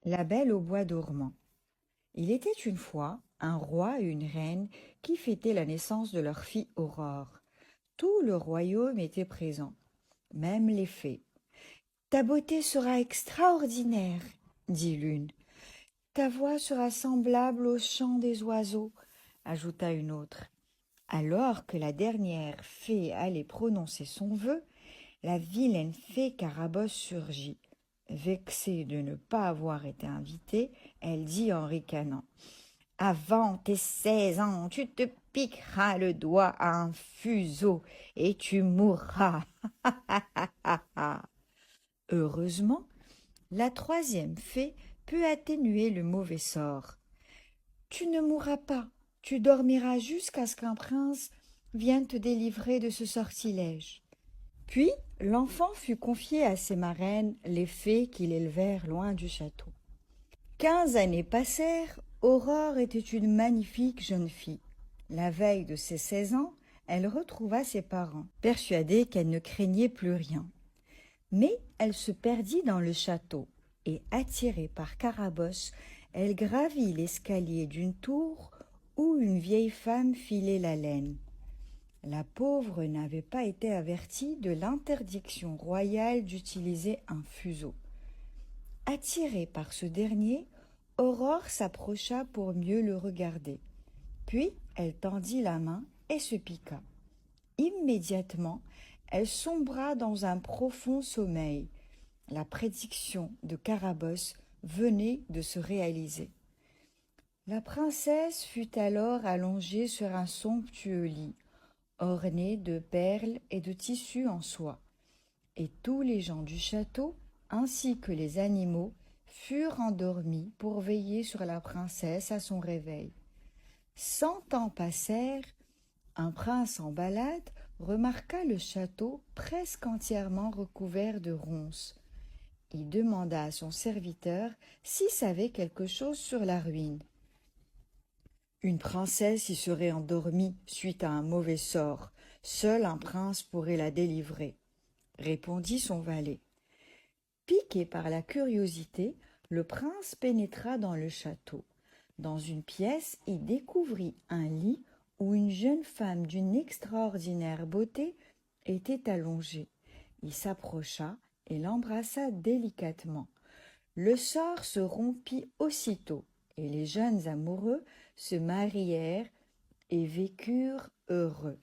La Belle au bois dormant. Il était une fois un roi et une reine qui fêtaient la naissance de leur fille Aurore. Tout le royaume était présent, même les fées. Ta beauté sera extraordinaire, dit l'une. Ta voix sera semblable au chant des oiseaux, ajouta une autre. Alors que la dernière fée allait prononcer son vœu, la vilaine fée Carabosse surgit. Vexée de ne pas avoir été invitée, elle dit en ricanant: Avant tes 16 ans, tu te piqueras le doigt à un fuseau et tu mourras. Heureusement, la troisième fée put atténuer le mauvais sort. Tu ne mourras pas, tu dormiras jusqu'à ce qu'un prince vienne te délivrer de ce sortilège. Puis l'enfant fut confié à ses marraines, les fées qui l'élevèrent loin du château. 15 années passèrent, Aurore était une magnifique jeune fille. La veille de ses 16 ans, elle retrouva ses parents, persuadée qu'elle ne craignait plus rien. Mais elle se perdit dans le château, et attirée par Carabosse, elle gravit l'escalier d'une tour où une vieille femme filait la laine. La pauvre n'avait pas été avertie de l'interdiction royale d'utiliser un fuseau. Attirée par ce dernier, Aurore s'approcha pour mieux le regarder. Puis elle tendit la main et se piqua. Immédiatement, elle sombra dans un profond sommeil. La prédiction de Carabosse venait de se réaliser. La princesse fut alors allongée sur un somptueux lit, orné de perles et de tissus en soie, et tous les gens du château, ainsi que les animaux, furent endormis pour veiller sur la princesse à son réveil. 100 ans passèrent, un prince en balade remarqua le château presque entièrement recouvert de ronces. Il demanda à son serviteur s'il savait quelque chose sur la ruine. Une princesse y serait endormie suite à un mauvais sort. Seul un prince pourrait la délivrer, répondit son valet. Piqué par la curiosité, le prince pénétra dans le château. Dans une pièce, il découvrit un lit où une jeune femme d'une extraordinaire beauté était allongée. Il s'approcha et l'embrassa délicatement. Le sort se rompit aussitôt, et les jeunes amoureux se marièrent et vécurent heureux.